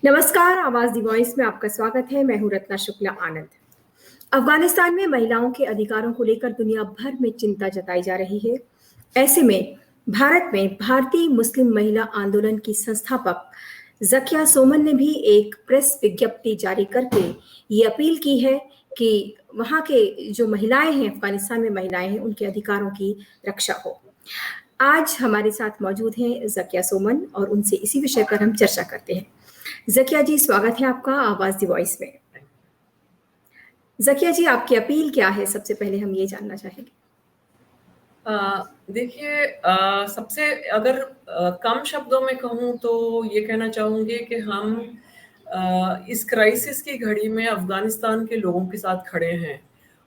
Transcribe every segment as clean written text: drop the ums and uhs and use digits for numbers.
नमस्कार, आवाज दी वॉइस में आपका स्वागत है। मैं हूं रत्ना शुक्ला आनंद। अफगानिस्तान में महिलाओं के अधिकारों को लेकर दुनिया भर में चिंता जताई जा रही है। ऐसे में भारत में भारतीय मुस्लिम महिला आंदोलन की संस्थापक जकिया सोमन ने भी एक प्रेस विज्ञप्ति जारी करके ये अपील की है कि वहां के जो महिलाएं हैं, अफगानिस्तान में महिलाएं हैं, उनके अधिकारों की रक्षा हो। आज हमारे साथ मौजूद हैं जकिया सोमन और उनसे इसी विषय पर हम चर्चा करते हैं। जकिया जी, स्वागत है आपका आवाज दी वॉइस में। जकिया जी, आपकी अपील क्या है? सबसे पहले हम ये जानना चाहेंगे। देखिए, सबसे अगर कम शब्दों में कहूँ तो ये कहना चाहूँगी कि हम इस क्राइसिस की घड़ी में अफ़गानिस्तान के लोगों के साथ खड़े हैं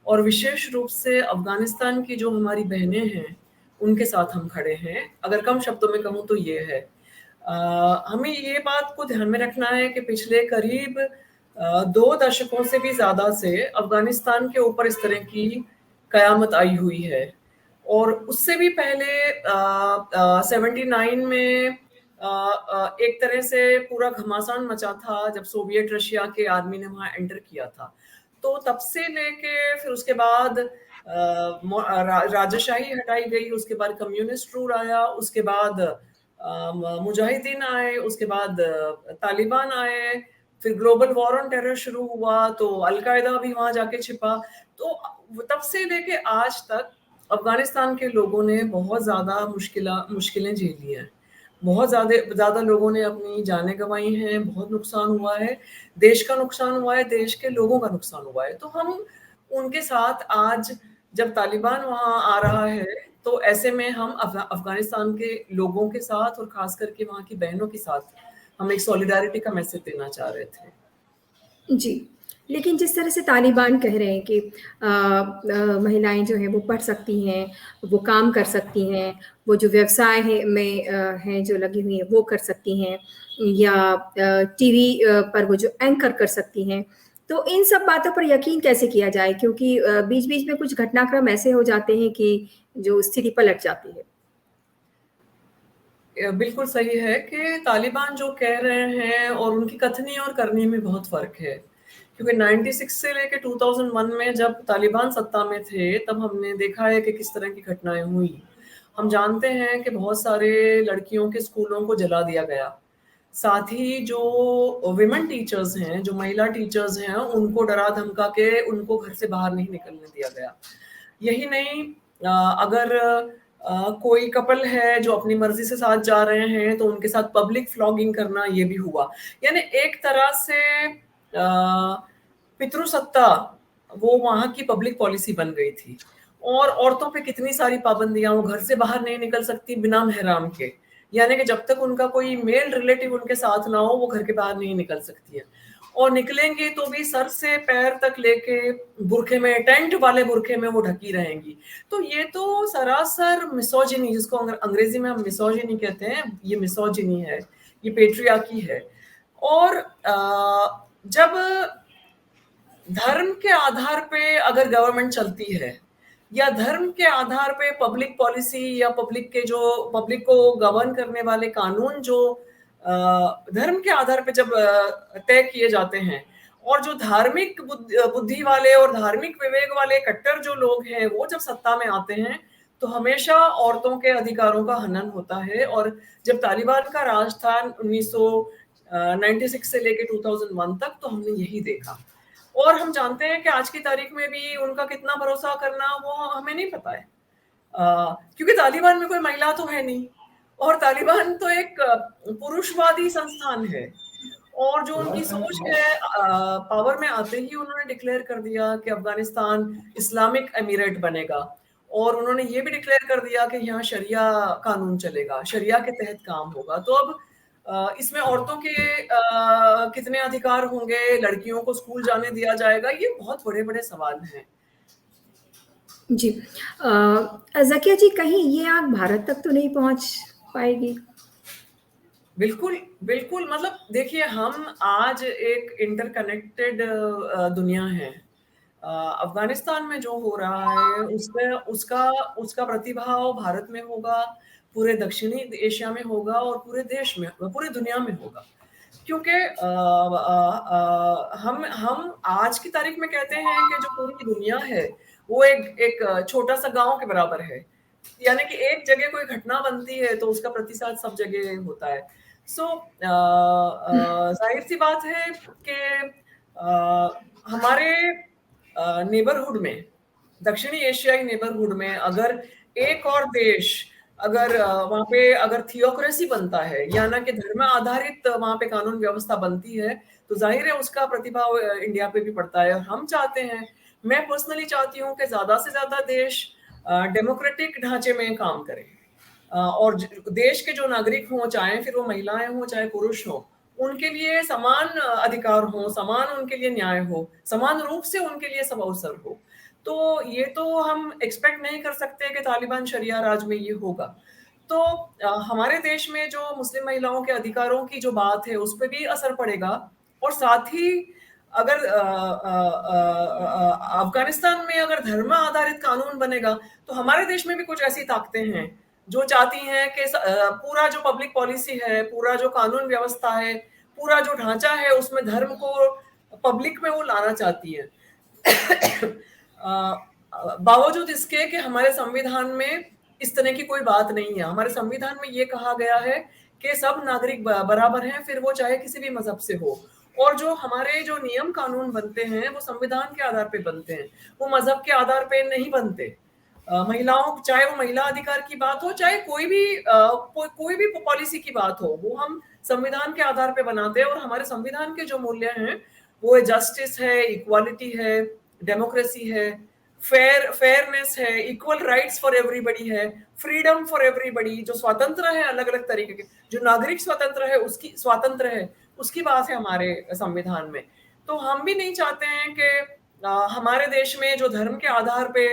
और विशेष रूप से अफ़गानिस्तान की जो हमारी बहनें हैं, उनके साथ हम खड़े हैं। अगर कम शब्दों में कहूँ तो ये है। हमें ये बात को ध्यान में रखना है कि पिछले करीब 2 दशकों से भी ज़्यादा से अफ़गानिस्तान के ऊपर इस तरह की कयामत आई हुई है। और उससे भी पहले 79 में एक तरह से पूरा घमासान मचा था जब सोवियत रशिया के आर्मी ने वहाँ एंटर किया था। तो तब से लेके फिर उसके बाद राजशाही हटाई गई, उसके बाद कम्युनिस्ट रूल आया, उसके बाद मुजाहिदीन आए, उसके बाद तालिबान आए, फिर ग्लोबल वॉर ऑन टेरर शुरू हुआ तो अलकायदा भी वहाँ जाके छिपा। तो तब से लेके आज तक अफगानिस्तान के लोगों ने बहुत ज़्यादा मुश्किलें झेली हैं। बहुत ज़्यादा लोगों ने अपनी जानें गंवाई हैं, बहुत नुकसान हुआ है, देश का नुकसान हुआ है, देश के लोगों का नुकसान हुआ है। तो हम उनके साथ आज जब तालिबान वहाँ आ रहा है, तो ऐसे में हम अफगानिस्तान के लोगों के साथ और ख़ास करके वहाँ की बहनों के साथ हम एक सॉलिडारिटी का मैसेज देना चाह रहे थे। जी, लेकिन जिस तरह से तालिबान कह रहे हैं कि महिलाएं जो हैं वो पढ़ सकती हैं, वो काम कर सकती हैं, वो जो व्यवसाय है में हैं जो लगी हुई हैं वो कर सकती हैं, या टीवी पर वो जो एंकर कर सकती हैं। तो इन सब बातों पर यकीन कैसे किया जाए? क्योंकि बीच-बीच में कुछ घटनाक्रम ऐसे हो जाते हैं कि जो स्थिति पलट जाती है। बिल्कुल सही है कि तालिबान जो कह रहे हैं और उनकी कथनी और करनी में बहुत फ़र्क है। क्योंकि 96 से लेके 2001 में जब तालिबान सत्ता में थे, तब हमने देखा है कि किस तरह की घटनाएँ हुई। हम जानते हैं कि बहुत सारे लड़कियों के स्कूलों को जला दिया गया। साथ ही जो विमेन टीचर्स हैं, जो महिला टीचर्स हैं, उनको डरा-धमका के उनको घर से बाहर नहीं निकलने दिया गया। यही नहीं, अगर कोई कपल है जो अपनी मर्जी से साथ जा रहे हैं तो उनके साथ पब्लिक फ्लॉगिंग करना ये भी हुआ। यानी एक तरह से पितृसत्ता वो वहाँ की पब्लिक पॉलिसी बन गई थी और औरतों पे कितनी सारी पाबंदियां, वो घर से बाहर नहीं निकल सकती बिना मेहराम के। यानी कि जब तक उनका कोई मेल रिलेटिव उनके साथ ना हो वो घर के बाहर नहीं निकल सकती है और निकलेंगी तो भी सर से पैर तक लेके बुरखे में, टेंट वाले बुरखे में वो ढकी रहेंगी। तो ये तो सरासर मिसोजिनी, जिसको अंग्रेजी में हम मिसोजिनी कहते हैं, ये मिसोजिनी है, ये पेट्रियार्की है। और जब धर्म के आधार पे अगर गवर्नमेंट चलती है या धर्म के आधार पे पब्लिक पॉलिसी या पब्लिक को गवर्न करने वाले कानून जो धर्म के आधार पे जब तय किए जाते हैं और जो धार्मिक बुद्धि वाले और धार्मिक विवेक वाले कट्टर जो लोग हैं वो जब सत्ता में आते हैं तो हमेशा औरतों के अधिकारों का हनन होता है। और जब तालिबान का राज था 1996 से लेके 2001 तक, तो हमने यही देखा। और हम जानते हैं कि आज की तारीख में भी उनका कितना भरोसा करना वो हमें नहीं पता है, क्योंकि तालिबान में कोई महिला तो है नहीं और तालिबान तो एक पुरुषवादी संस्थान है। और जो उनकी सोच है, पावर में आते ही उन्होंने डिक्लेयर कर दिया कि अफगानिस्तान इस्लामिक एमिरेट बनेगा और उन्होंने ये भी डिक्लेयर कर दिया कि यहाँ शरिया कानून चलेगा, शरिया के तहत काम होगा। तो अब इसमें औरतों के कितने अधिकार होंगे, लड़कियों को स्कूल जाने दिया जाएगा, ये बहुत बड़े बड़े सवाल हैं। जी, जकिया जी, कहीं ये आग भारत तक तो नहीं पहुंच पाएगी? बिल्कुल, बिल्कुल। मतलब देखिए, हम आज एक इंटरकनेक्टेड दुनिया है। अफ़गानिस्तान में जो हो रहा है उसमें उसका उसका प्रतिभाव भारत में होगा, पूरे दक्षिणी एशिया में होगा और पूरे देश में, पूरी दुनिया में होगा। क्योंकि हम आज की तारीख में कहते हैं कि जो पूरी दुनिया है वो एक एक छोटा सा गांव के बराबर है, यानी कि एक जगह कोई घटना बनती है तो उसका प्रतिसाद सब जगह होता है। सो जाहिर सी बात है कि हमारे नेबरहुड में, दक्षिणी एशियाई नेबरहुड में अगर एक और देश, अगर वहां पे अगर थियोक्रेसी बनता है या ना कि धर्म आधारित वहां पे कानून व्यवस्था बनती है, तो जाहिर है उसका प्रतिभाव इंडिया पे भी पड़ता है। और हम चाहते हैं, मैं पर्सनली चाहती हूँ कि ज्यादा से ज्यादा देश डेमोक्रेटिक ढांचे में काम करें, और देश के जो नागरिक हों, चाहे फिर वो महिलाएं हों चाहे पुरुष हों, उनके लिए समान अधिकार हो, समान उनके लिए न्याय हो, समान रूप से उनके लिए सब अवसर हो। तो ये तो हम एक्सपेक्ट नहीं कर सकते कि तालिबान शरिया राज में ये होगा। तो हमारे देश में जो मुस्लिम महिलाओं के अधिकारों की जो बात है उस पर भी असर पड़ेगा। और साथ ही अगर अफगानिस्तान में अगर धर्म आधारित कानून बनेगा, तो हमारे देश में भी कुछ ऐसी ताकतें हैं जो चाहती हैं कि पूरा जो पब्लिक पॉलिसी है, पूरा जो कानून व्यवस्था है, पूरा जो ढांचा है उसमें धर्म को पब्लिक में वो लाना चाहती है। बावजूद इसके कि हमारे संविधान में इस तरह की कोई बात नहीं है। हमारे संविधान में ये कहा गया है कि सब नागरिक बराबर हैं, फिर वो चाहे किसी भी मजहब से हो। और जो हमारे जो नियम कानून बनते हैं वो संविधान के आधार पे बनते हैं, वो मजहब के आधार पे नहीं बनते। महिलाओं, चाहे वो महिला अधिकार की बात हो, चाहे कोई भी पॉलिसी की बात हो, वो हम संविधान के आधार पे बनाते हैं। और हमारे संविधान के जो मूल्य हैं वो जस्टिस है, इक्वालिटी है, डेमोक्रेसी है, फेयरनेस है, इक्वल राइट्स फॉर एवरीबडी है, फ्रीडम फॉर एवरीबडी, जो स्वतंत्र है अलग अलग तरीके के, जो नागरिक स्वतंत्र है उसकी स्वातंत्र है, उसकी बात है हमारे संविधान में। तो हम भी नहीं चाहते हैं कि हमारे देश में जो धर्म के आधार पे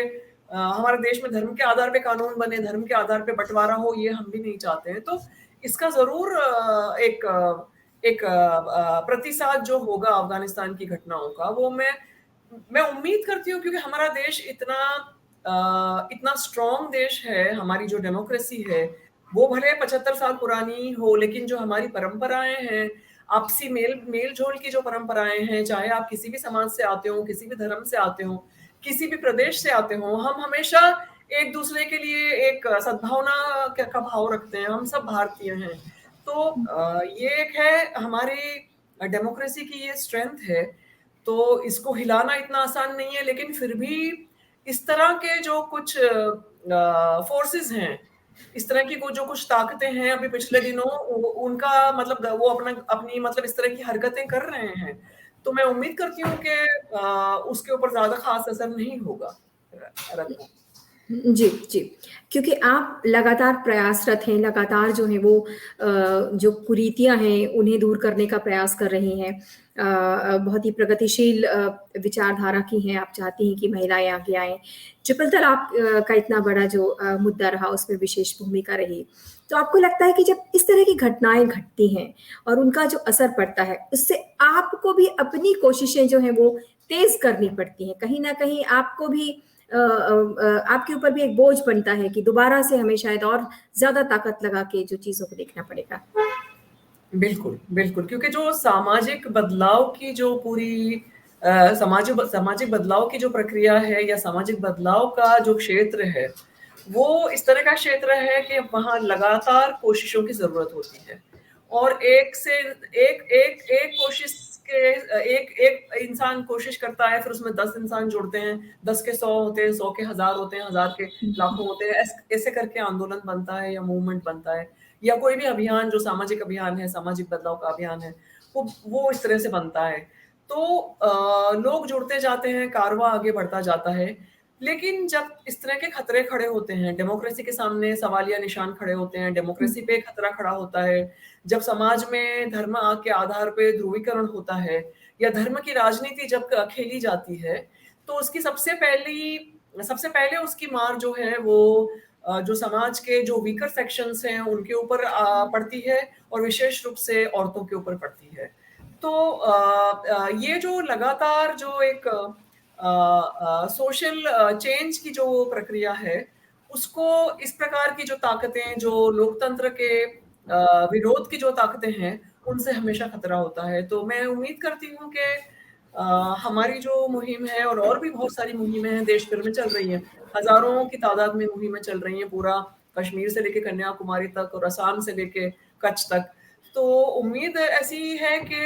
हमारे देश में धर्म के आधार पे कानून बने, धर्म के आधार पे बंटवारा हो, ये हम भी नहीं चाहते हैं। तो इसका जरूर एक एक प्रतिसाद जो होगा अफगानिस्तान की घटनाओं का, वो मैं उम्मीद करती हूँ, क्योंकि हमारा देश इतना स्ट्रॉन्ग देश है, हमारी जो डेमोक्रेसी है वो भले 75 साल पुरानी हो, लेकिन जो हमारी परंपराएं हैं, आपसी मेल मेल जोल की जो परंपराएं हैं, चाहे आप किसी भी समाज से आते हो, किसी भी धर्म से आते हो, किसी भी प्रदेश से आते हो, हम हमेशा एक दूसरे के लिए एक सद्भावना का भाव रखते हैं। हम सब भारतीय हैं। तो ये एक है हमारी डेमोक्रेसी की ये स्ट्रेंथ है। तो इसको हिलाना इतना आसान नहीं है, लेकिन फिर भी इस तरह के जो कुछ फोर्सेस हैं, इस तरह की जो कुछ ताकतें हैं, अभी पिछले दिनों उनका मतलब वो अपनी मतलब इस तरह की हरकतें कर रहे हैं। तो मैं उम्मीद करती हूँ कि उसके ऊपर ज्यादा खास असर नहीं होगा। रत्ना जी, जी। क्योंकि आप लगातार प्रयासरत हैं, लगातार जो है वो जो कुरीतियाँ हैं, उन्हें दूर करने का प्रयास कर रही हैं। बहुत ही प्रगतिशील विचारधारा की हैं, आप चाहती हैं कि महिलाएँ आगे आएँ। ट्रिपल तलाक का इतना बड़ा जो मुद्दा रहा, उसमें विशेष भूमिका रही। तो आपको लगता है कि जब इस तरह की घटनाएँ घटती हैं और उनका जो असर पड़ता है, उससे आपको भी अपनी कोशिशें जो हैं वो तेज़ करनी पड़ती हैं। कहीं न कहीं आपको भी आपके ऊपर भी एक बोझ बनता है कि दोबारा से हमें शायद और ज्यादा ताकत लगा के जो चीजों को देखना पड़ेगा। बिल्कुल, बिल्कुल, क्योंकि जो सामाजिक बदलाव की जो पूरी सामाजिक बदलाव की जो प्रक्रिया है, या सामाजिक बदलाव का जो क्षेत्र है, वो इस तरह का क्षेत्र है कि वहाँ लगातार कोशिशों की ज़रूरत होती है। और एक से एक कोशिश के एक एक इंसान कोशिश करता है, फिर उसमें 10 इंसान जुड़ते हैं, 10 के 100 होते हैं, 100 के 1000 होते हैं, 1000 के लाखों होते हैं। ऐसे करके आंदोलन बनता है या मूवमेंट बनता है, या कोई भी अभियान जो सामाजिक अभियान है, सामाजिक बदलाव का अभियान है, वो इस तरह से बनता है। तो लोग जुड़ते जाते हैं, कारवां आगे बढ़ता जाता है। लेकिन जब इस तरह के खतरे खड़े होते हैं, डेमोक्रेसी के सामने सवालिया निशान खड़े होते हैं, डेमोक्रेसी पे खतरा खड़ा होता है, जब समाज में धर्म के आधार पे ध्रुवीकरण होता है, या धर्म की राजनीति जब खेली जाती है, तो उसकी सबसे पहले उसकी मार जो है वो जो समाज के जो वीकर सेक्शंस हैं उनके ऊपर पड़ती है, और विशेष रूप से औरतों के ऊपर पड़ती है। तो ये जो लगातार जो एक सोशल चेंज की जो प्रक्रिया है, उसको इस प्रकार की जो ताकतें, जो लोकतंत्र के विरोध की जो ताकतें हैं, उनसे हमेशा खतरा होता है। तो मैं उम्मीद करती हूँ कि हमारी जो मुहिम है और भी बहुत सारी मुहिमें हैं देश भर में चल रही हैं। हज़ारों की तादाद में मुहिमें चल रही हैं, पूरा कश्मीर से लेके कन्याकुमारी तक और असम से लेके कच्छ तक। तो उम्मीद ऐसी है कि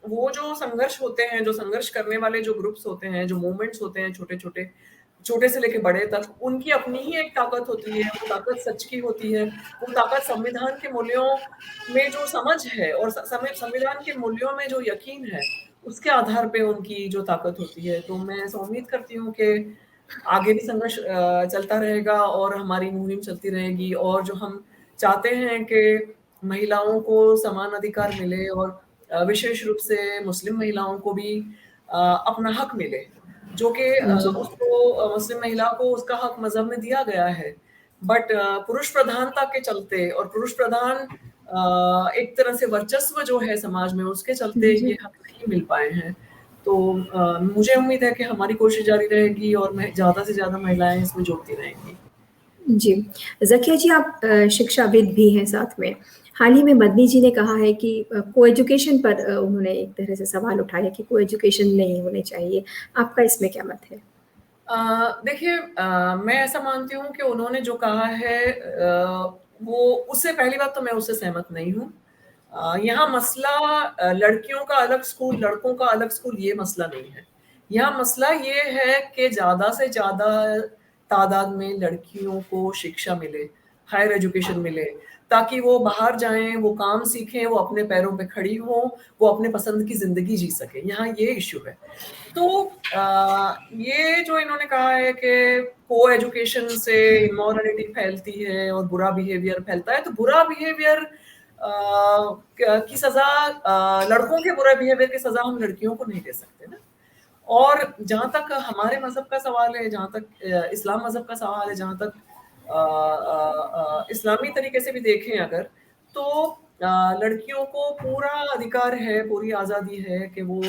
वो जो संघर्ष होते हैं, जो संघर्ष करने वाले जो ग्रुप्स होते हैं, जो मूवमेंट्स होते हैं छोटे-छोटे, छोटे से लेके बड़े तक, उनकी अपनी ही एक ताकत होती है, वो ताकत सच की होती है, वो ताकत संविधान के मूल्यों में जो समझ है और संविधान के मूल्यों में जो यकीन है, उसके आधार पे उनकी जो ताकत होती है। तो मैं ऐसा उम्मीद करती हूँ कि आगे भी संघर्ष चलता रहेगा और हमारी मुहिम चलती रहेगी और जो हम चाहते हैं कि महिलाओं को समान अधिकार मिले और विशेष रूप से मुस्लिम महिलाओं को भी अपना हक मिले, जो कि जी उसको मुस्लिम महिला को उसका हक मज़हब में दिया गया है। बट पुरुष प्रधानता के चलते और पुरुष प्रधान एक तरह से वर्चस्व जो है समाज में, उसके चलते जी ये हक नहीं मिल पाए हैं। तो मुझे उम्मीद है कि हमारी कोशिश जारी रहेगी और मैं ज़्यादा से ज़्यादा महिलाएँ इसमें जुड़ती रहेंगी। जी। ज़किया जी, आप शिक्षाविद भी हैं साथ में। हाल ही में मदनी जी ने कहा है कि को-एजुकेशन पर उन्होंने एक तरह से सवाल उठाया कि को-एजुकेशन नहीं होने चाहिए। आपका इसमें क्या मत है? देखिए, मैं ऐसा मानती हूँ कि उन्होंने जो कहा है वो उससे पहली बात तो मैं उससे सहमत नहीं हूँ। यहाँ मसला लड़कियों का अलग स्कूल, लड़कों का अलग स्कूल ये मसला नहीं है। यहाँ मसला ये है कि ज़्यादा से ज़्यादा तादाद में लड़कियों को शिक्षा मिले, हायर एजुकेशन मिले, ताकि वो बाहर जाएँ, वो काम सीखें, वो अपने पैरों पे खड़ी हों, वो अपने पसंद की ज़िंदगी जी सकें। यहाँ ये इश्यू है। तो ये जो इन्होंने कहा है कि को-एजुकेशन से इमोरलिटी फैलती है और बुरा बिहेवियर फैलता है, तो बुरा बिहेवियर की सज़ा लड़कों के बुरे बिहेवियर की सज़ा हम लड़कियों को नहीं दे सकते ना। और जहाँ तक हमारे मज़हब का सवाल है, जहाँ तक इस्लाम मज़हब का सवाल है, जहाँ तक इस्लामी तरीके से भी देखें अगर, तो लड़कियों को पूरा अधिकार है, पूरी आज़ादी है कि वो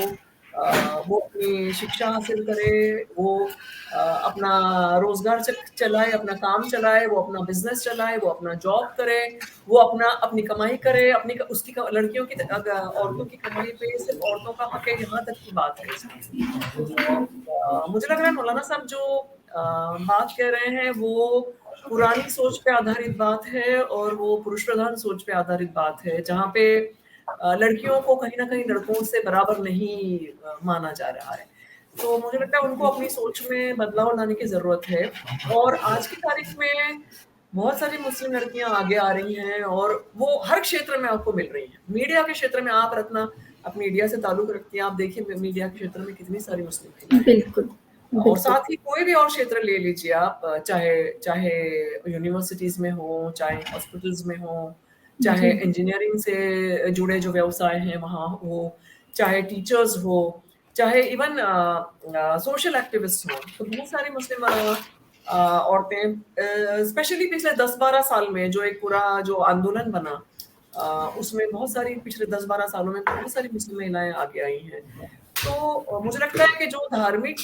अपनी शिक्षा हासिल करे, वो अपना रोज़गार चलाए, अपना काम चलाए, वो अपना बिज़नेस चलाए, वो अपना जॉब करे, वो अपनी कमाई करे, अपनी क उसकी क लड़कियों की औरतों की कमाई पे सिर्फ़ औरतों का हक है, यहाँ तक की बात है इसमें। तो मुझे लग रहा है मौलाना साहब जो बात कह रहे हैं वो पुरानी सोच पे आधारित बात है और वो पुरुष प्रधान सोच पे आधारित बात है, जहाँ पे लड़कियों को कहीं न कहीं लड़कों से बराबर नहीं माना जा रहा है। तो मुझे लगता है उनको अपनी सोच में बदलाव लाने की ज़रूरत है और आज की तारीख में बहुत सारी मुस्लिम लड़कियाँ आगे आ रही हैं और वो हर क्षेत्र में आपको मिल रही हैं। मीडिया के क्षेत्र में आप मीडिया से ताल्लुक़ रखती हैं, आप देखिए मीडिया के क्षेत्र में कितनी सारी मुस्लिम महिलाएँ हैं। बिल्कुल, और बिल्कुल। साथ ही कोई भी और क्षेत्र ले लीजिए आप, चाहे चाहे यूनिवर्सिटीज़ में हो, चाहे हॉस्पिटल्स में हो, चाहे जी, इंजीनियरिंग से जुड़े जो व्यवसाय हैं वहाँ हो, चाहे टीचर्स हो, चाहे इवन सोशल एक्टिविस्ट हों, तो बहुत सारी मुस्लिम औरतें स्पेशली पिछले 10-12 साल में जो एक पूरा जो आंदोलन बना, उसमें बहुत सारी पिछले 10-12 सालों में बहुत सारी मुस्लिम महिलाएँ आगे आई हैं। तो मुझे लगता है कि जो धार्मिक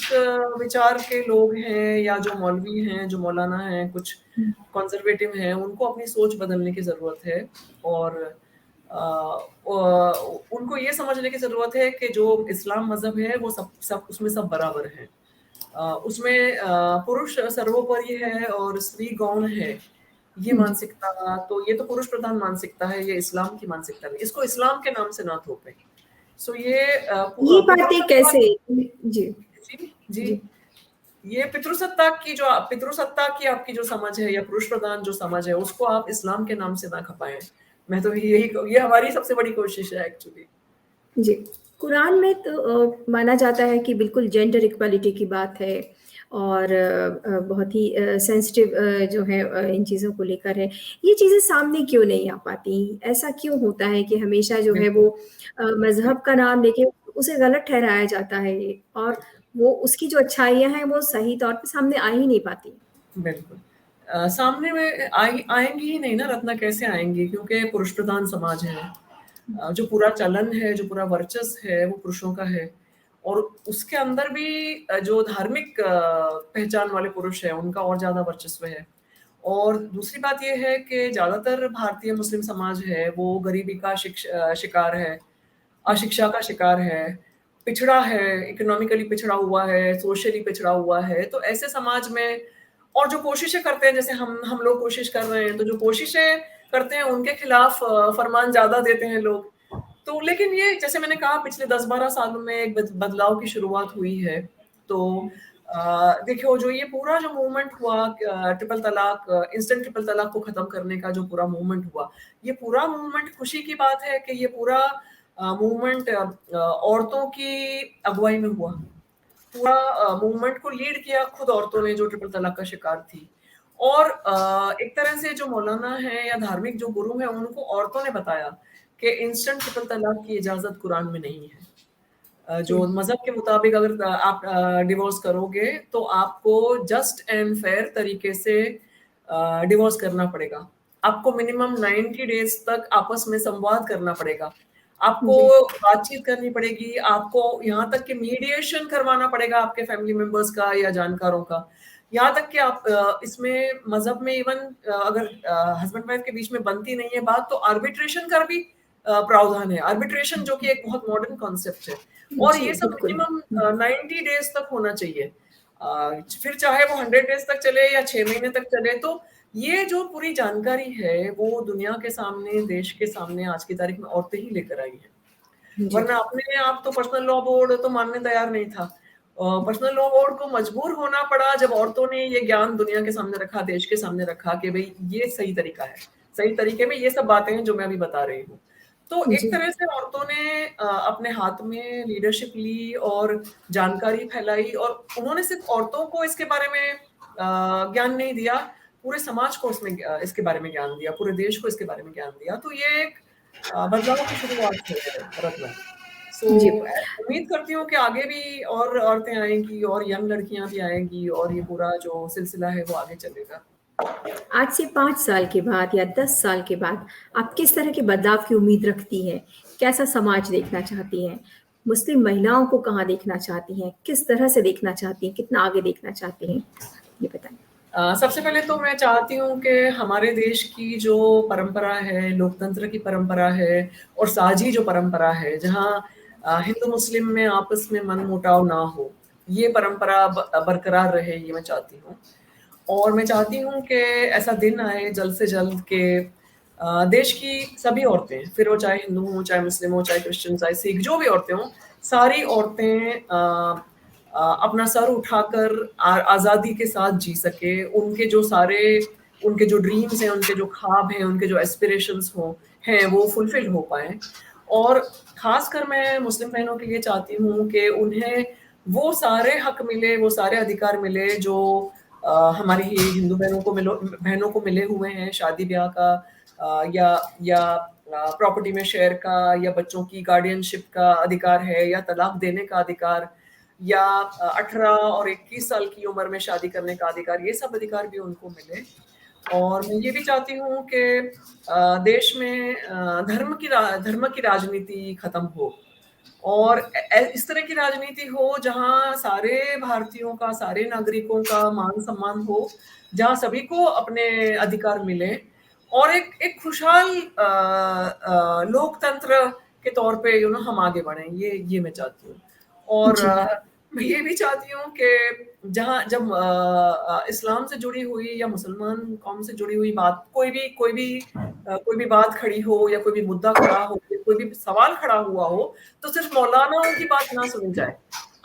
विचार के लोग हैं या जो मौलवी हैं, जो मौलाना हैं, कुछ हुँ, कंज़र्वेटिव हैं, उनको अपनी सोच बदलने की ज़रूरत है और उनको ये समझने की ज़रूरत है कि जो इस्लाम मज़हब है, वो सब सब उसमें सब बराबर हैं। उसमें पुरुष सर्वोपरि है और स्त्री गौण है। ये जी। मानसिकता तो ये तो पुरुष प्रधान मानसिकता है, ये इस्लाम की मानसिकता नहीं। इसको इस्लाम के नाम से ना थोपें। सो ये ये बातें पितृसत्ता कैसे जी, जी, जी। जी। ये पितृसत्ता की आपकी जो समझ है या पुरुष प्रधान जो समझ है, उसको आप इस्लाम के नाम से ना खपाएँ। मैं तो ये हमारी सबसे बड़ी कोशिश है एक्चुअली। जी, कुरान में तो माना जाता है कि बिल्कुल जेंडर इक्वालिटी की बात है और बहुत ही सेंसिटिव जो है इन चीज़ों को लेकर है। ये चीज़ें सामने क्यों नहीं आ पाती? ऐसा क्यों होता है कि हमेशा जो है बिल्कुल, वो मज़हब का नाम लेके उसे गलत ठहराया जाता है और वो उसकी जो अच्छाइयाँ हैं वो सही तौर पे सामने आ ही नहीं पाती। बिल्कुल। सामने में आएँगी ही नहीं ना, रत्ना कैसे आएँगी? क्योंकि पुरुष प्रधान समाज है। जो पूरा चलन है, जो पूरा वर्चस्व है, वो पुरुषों का है और उसके अंदर भी जो धार्मिक पहचान वाले पुरुष हैं, उनका और ज़्यादा वर्चस्व है। और दूसरी बात ये है कि ज़्यादातर भारतीय मुस्लिम समाज है वो गरीबी का शिकार है, अशिक्षा का शिकार है, पिछड़ा है, इकोनॉमिकली पिछड़ा हुआ है, सोशली पिछड़ा हुआ है। तो ऐसे समाज में और जो कोशिशें करते हैं, जैसे हम लोग कोशिश कर रहे हैं, तो जो कोशिशें करते हैं उनके खिलाफ फरमान ज़्यादा देते हैं लोग। तो लेकिन ये जैसे मैंने कहा पिछले 10-12 सालों में एक बदलाव की शुरुआत हुई है। तो देखिए जो ये पूरा जो मूवमेंट हुआ ट्रिपल तलाक, इंस्टेंट ट्रिपल तलाक को खत्म करने का जो पूरा मूवमेंट हुआ, ये पूरा मूवमेंट खुशी की बात है कि ये पूरा मूवमेंट औरतों की अगुवाई में हुआ। पूरा मूवमेंट को लीड किया खुद औरतों ने जो ट्रिपल तलाक का शिकार थी। और एक तरह से जो मौलाना है या धार्मिक जो गुरु हैं उनको औरतों ने बताया कि इंस्टेंट ट्रिपल तलाक की इजाज़त कुरान में नहीं है। जो मज़हब के मुताबिक अगर आप डिवोर्स करोगे तो आपको जस्ट एंड फेयर तरीके से डिवोर्स करना पड़ेगा। आपको मिनिमम 90 डेज़ तक आपस में संवाद करना पड़ेगा। आपको बातचीत करनी पड़ेगी, आपको यहाँ तक कि मीडिएशन करवाना पड़ेगा आपके फैमिली मेंबर्स का या जानकारों का। यहाँ तक कि आप इसमें मज़हब में इवन अगर हस्बैंड वाइफ के बीच में बनती नहीं है बात, तो आर्बिट्रेशन का भी प्रावधान है। आर्बिट्रेशन जो कि एक बहुत मॉडर्न कॉन्सेप्ट है और ये सब मिनिमम 90 डेज तक होना चाहिए। फिर चाहे वो 100 डेज तक चले या 6 महीने तक चले। तो ये जो पूरी जानकारी है वो दुनिया के सामने, देश के सामने आज की तारीख में औरतें ही लेकर आई हैं। वरना अपने आप तो पर्सनल लॉ बोर्ड तो मानने तैयार नहीं था। पर्सनल लॉ बोर्ड को मजबूर होना पड़ा जब औरतों ने ये ज्ञान दुनिया के सामने रखा, देश के सामने रखा कि भाई ये सही तरीका है, सही तरीके में ये सब बातें हैं जो मैं अभी बता रही हूँ। तो एक तरह से औरतों ने अपने हाथ में लीडरशिप ली और जानकारी फैलाई और उन्होंने सिर्फ औरतों को इसके बारे में ज्ञान नहीं दिया, पूरे समाज को इसके बारे में ज्ञान दिया, पूरे देश को इसके बारे में ज्ञान दिया। तो ये एक बदलाव की शुरुआत है भारत में। उम्मीद करती हूँ कि आगे भी और औरतें आएंगी और यंग लड़कियां भी आएंगी और ये पूरा जो सिलसिला है वो आगे चलेगा। आज से 5 साल के बाद या 10 साल के बाद आप किस तरह के बदलाव की उम्मीद रखती हैं? कैसा समाज देखना चाहती हैं? मुस्लिम महिलाओं को कहाँ देखना चाहती हैं? किस तरह से देखना चाहती हैं? कितना आगे देखना चाहती हैं? ये बताएं। सबसे पहले तो मैं चाहती हूँ कि हमारे देश की जो परंपरा है, लोकतंत्र की परंपरा है और साझी जो परंपरा है, जहाँ हिंदू मुस्लिम में आपस में मनमुटाव ना हो, ये परंपरा बरकरार रहे, ये मैं चाहती हूँ। और मैं चाहती हूँ कि ऐसा दिन आए जल्द से जल्द के देश की सभी औरतें, फिर वो चाहे हिंदू हों, चाहे मुस्लिम हों, चाहे क्रिश्चियन, चाहे सिख, जो भी औरतें हों, सारी औरतें अपना सर उठाकर आज़ादी के साथ जी सके। उनके जो ड्रीम्स हैं, उनके जो ख्वाब हैं, उनके जो एस्पिरेशंस हैं वो फुलफिल हो पाएँ। और ख़ासकर मैं मुस्लिम बहनों के लिए चाहती हूँ कि उन्हें वो सारे हक मिले, वो सारे अधिकार मिले जो हमारी हिंदू बहनों को मिले हुए हैं, शादी ब्याह का या प्रॉपर्टी में शेयर का, या बच्चों की गार्डियनशिप का अधिकार है, या तलाक देने का अधिकार, या 18 और 21 साल की उम्र में शादी करने का अधिकार, ये सब अधिकार भी उनको मिले। और मैं ये भी चाहती हूँ कि देश में धर्म की राजनीति खत्म हो और इस तरह की राजनीति हो जहाँ सारे भारतीयों का, सारे नागरिकों का मान सम्मान हो, जहाँ सभी को अपने अधिकार मिले और एक खुशहाल लोकतंत्र के तौर पे हम आगे बढ़ें, ये मैं चाहती हूँ। और मैं ये भी चाहती हूँ कि जब इस्लाम से जुड़ी हुई या मुसलमान कौम से जुड़ी हुई बात, कोई भी बात खड़ी हो या कोई भी मुद्दा खड़ा हो, कोई भी सवाल खड़ा हुआ हो, तो सिर्फ मौलानाओं की बात ना सुनी जाए,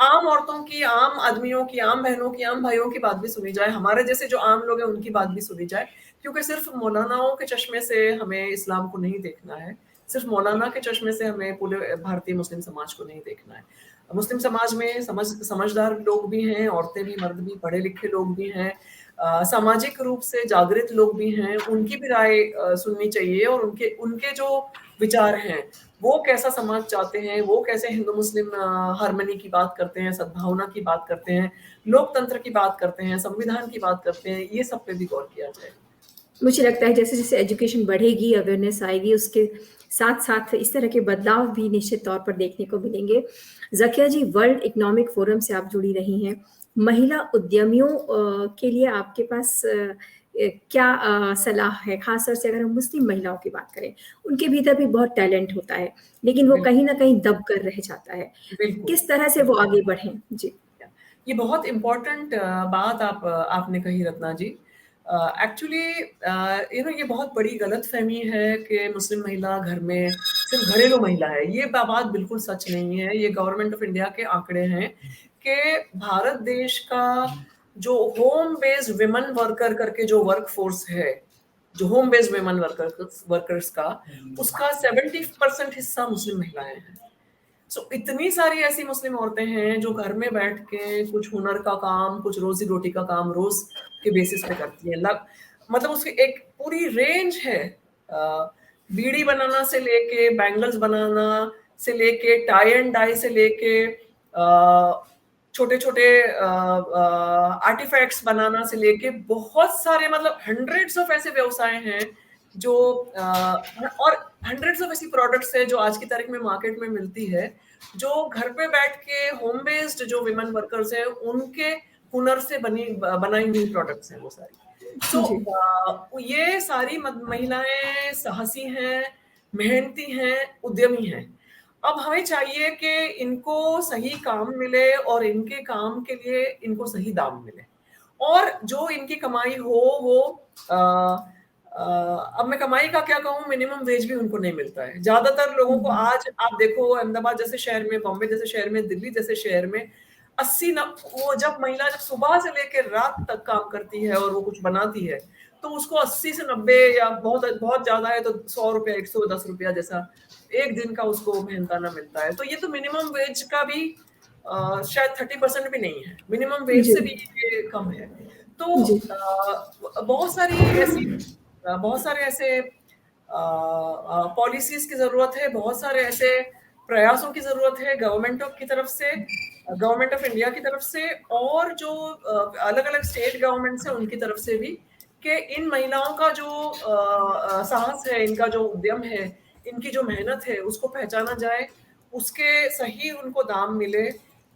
आम औरतों की, आम आदमियों की, आम बहनों की, आम भाइयों की बात भी सुनी जाए, हमारे जैसे जो आम लोग हैं उनकी बात भी सुनी जाए। क्योंकि सिर्फ मौलानाओं के चश्मे से हमें इस्लाम को नहीं देखना है, सिर्फ मौलाना के चश्मे से हमें पूरे भारतीय मुस्लिम समाज को नहीं देखना है। मुस्लिम समाज में समझदार लोग भी हैं, औरतें भी, मर्द भी, पढ़े लिखे लोग भी हैं, सामाजिक रूप से जागृत लोग भी हैं, उनकी भी राय सुननी चाहिए और उनके जो विचार हैं, वो कैसा समाज चाहते हैं, वो कैसे हिंदू मुस्लिम हार्मनी की बात करते हैं, सद्भावना की बात करते हैं, लोकतंत्र की बात करते हैं, संविधान की बात करते हैं, ये सब पे भी गौर किया जाए। मुझे लगता है जैसे जैसे एजुकेशन बढ़ेगी, अवेयरनेस आएगी, उसके साथ साथ इस तरह के बदलाव भी निश्चित तौर पर देखने को मिलेंगे। ज़किया जी, वर्ल्ड इकोनॉमिक फोरम से आप जुड़ी रही हैं। महिला उद्यमियों के लिए आपके पास क्या सलाह है, खासतौर से अगर हम मुस्लिम महिलाओं की बात करें? उनके भीतर भी बहुत टैलेंट होता है, लेकिन वो कहीं न कहीं दब कर रह जाता है। बिल्कुल। किस तरह से वो आगे बढ़ें? जी। ये बहुत इम्पोर्टेंट बात आपने कही रत्ना जी। एक्चुअली ये बहुत बड़ी गलतफ़हमी है कि मुस्लिम महिला घर में सिर्फ़ घरेलू महिला है। ये बात बिल्कुल सच नहीं है। ये गवर्नमेंट ऑफ़ इंडिया के आंकड़े हैं कि भारत देश का जो होम बेस्ड विमेन वर्कर करके जो वर्कफ़ोर्स है, जो होम बेस्ड विमेन वर्कर्स का, उसका 70% हिस्सा मुस्लिम महिलाएँ हैं। इतनी सारी ऐसी मुस्लिम औरतें हैं जो घर में बैठ के कुछ हुनर का काम, कुछ रोज़ी-रोटी का काम रोज़ के बेसिस पे करती हैं। मतलब उसकी एक पूरी रेंज है। बीड़ी बनाना से लेके, बैंगल्स बनाना से लेके, टाई एंड डाई से लेके छोटे-छोटे आर्टिफैक्ट्स बनाना से लेके बहुत सारे, मतलब हंड्रेड्स ऑफ ऐसे व्यवसाय हैं जो और हंड्रेड्स ऑफ ऐसी प्रोडक्ट्स हैं जो आज की तारीख में मार्केट में मिलती है, जो घर पे बैठ के होम बेस्ड जो विमेन वर्कर्स हैं उनके हुनर से बनाई हुई प्रोडक्ट्स हैं वो सारी। जी। ये सारी महिलाएं साहसी हैं, मेहनती हैं, उद्यमी हैं। अब हमें चाहिए कि इनको सही काम मिले और इनके काम के लिए इनको सही दाम मिले, और जो इनकी कमाई हो वो अ, अब मैं कमाई का क्या कहूँ, मिनिमम वेज भी उनको नहीं मिलता है। ज़्यादातर लोगों को आज आप देखो अहमदाबाद जैसे शहर में, बॉम्बे जैसे शहर में, दिल्ली जैसे शहर में 80 न वो जब महिला जब सुबह से लेके रात तक काम करती है और वो कुछ बनाती है, तो उसको 80 से 90 या बहुत बहुत ज़्यादा है तो ₹100 ₹110 जैसा एक दिन का उसको मेहनताना मिलता है। तो ये तो मिनिमम वेज का भी शायद 30% भी नहीं है। मिनिमम वेज जी। से भी ये कम है। तो जी। बहुत सारे ऐसे पॉलिसीज़ की ज़रूरत है, बहुत सारे ऐसे प्रयासों की ज़रूरत है गवर्नमेंट ऑफ इंडिया की तरफ से, और जो अलग-अलग स्टेट गवर्नमेंट्स हैं उनकी तरफ से भी, कि इन महिलाओं का जो साहस है, इनका जो उद्यम है, इनकी जो मेहनत है, उसको पहचाना जाए, उसके सही उनको दाम मिले,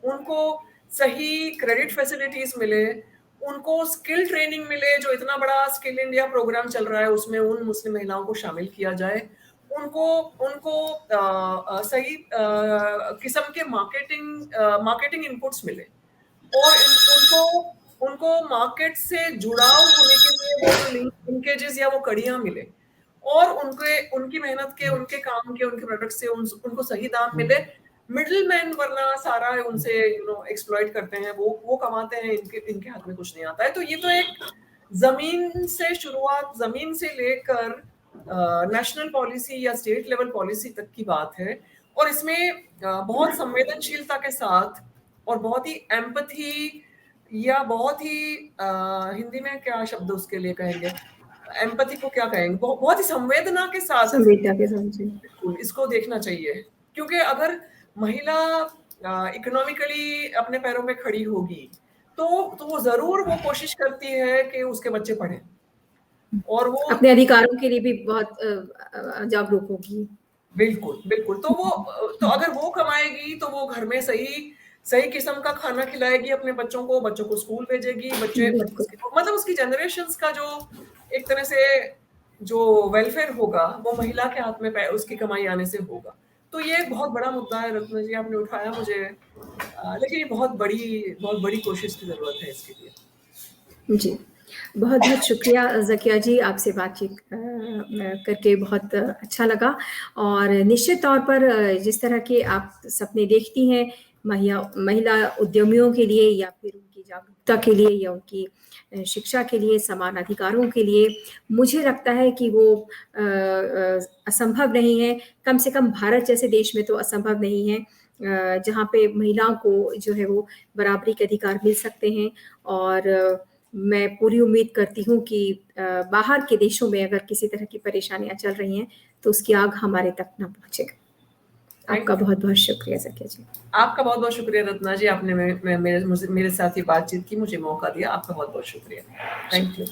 उनको सही क्रेडिट फैसिलिटीज़ मिले, उनको स्किल ट्रेनिंग मिले। जो इतना बड़ा स्किल इंडिया प्रोग्राम चल रहा है उसमें उन मुस्लिम महिलाओं को शामिल किया जाए। उनको उनको सही किस्म के मार्केटिंग इनपुट्स मिले, और उनको उनको मार्केट से जुड़ाव होने के लिए वो जो लिंकेजेस या वो कड़ियाँ मिले, और उनकी मेहनत के, उनके काम के, उनके प्रोडक्ट से उनको सही दाम मिले। मिडल मैन वरना सारा उनसे एक्सप्लॉइट करते हैं, वो कमाते हैं, इनके हाथ में कुछ नहीं आता है। तो ये तो एक जमीन से लेकर नेशनल पॉलिसी या स्टेट लेवल पॉलिसी तक की बात है, और इसमें बहुत संवेदनशीलता के साथ और बहुत ही एम्पैथी, या बहुत ही हिंदी में क्या शब्द उसके लिए कहेंगे, एम्पैथी को क्या कहेंगे, बहुत ही संवेदना के साथ संवेदना के साथ। जी। बिल्कुल इसको देखना चाहिए। क्योंकि अगर महिला इकोनॉमिकली अपने पैरों पे खड़ी होगी, तो वो ज़रूर वो कोशिश करती है कि उसके बच्चे पढ़ें, और वो अपने अधिकारों के लिए भी बहुत जागरूक होगी। बिल्कुल, बिल्कुल। तो अगर वो कमाएगी तो वो घर में सही सही किस्म का खाना खिलाएगी अपने बच्चों को स्कूल भेजेगी, बिल्कुल। मतलब उसकी जनरेशंस का जो एक तरह से जो वेलफेयर होगा, वो महिला के हाथ में उसकी कमाई आने से होगा। तो ये एक बहुत बड़ा मुद्दा है रत्ना जी, आपने उठाया मुझे, लेकिन ये बहुत बड़ी कोशिश की ज़रूरत है इसके लिए। जी। बहुत-बहुत शुक्रिया ज़किया जी, आपसे बातचीत करके बहुत अच्छा लगा, और निश्चित तौर पर जिस तरह के आप सपने देखती हैं महिला उद्यमियों के लिए, या फिर उनकी जागरूकता के लिए, या उनकी शिक्षा के लिए, समान अधिकारों के लिए, मुझे लगता है कि वो असंभव नहीं है। कम से कम भारत जैसे देश में तो असंभव नहीं है, जहाँ पे महिलाओं को जो है वो बराबरी के अधिकार मिल सकते हैं, और मैं पूरी उम्मीद करती हूँ कि बाहर के देशों में अगर किसी तरह की परेशानियाँ चल रही हैं, तो उसकी आग हमारे तक ना पहुँचे। आपका बहुत-बहुत शुक्रिया ज़किया जी। आपका बहुत-बहुत शुक्रिया रत्ना जी, आपने मेरे साथ ये बातचीत की, मुझे मौका दिया। आपका बहुत-बहुत शुक्रिया। Thank you.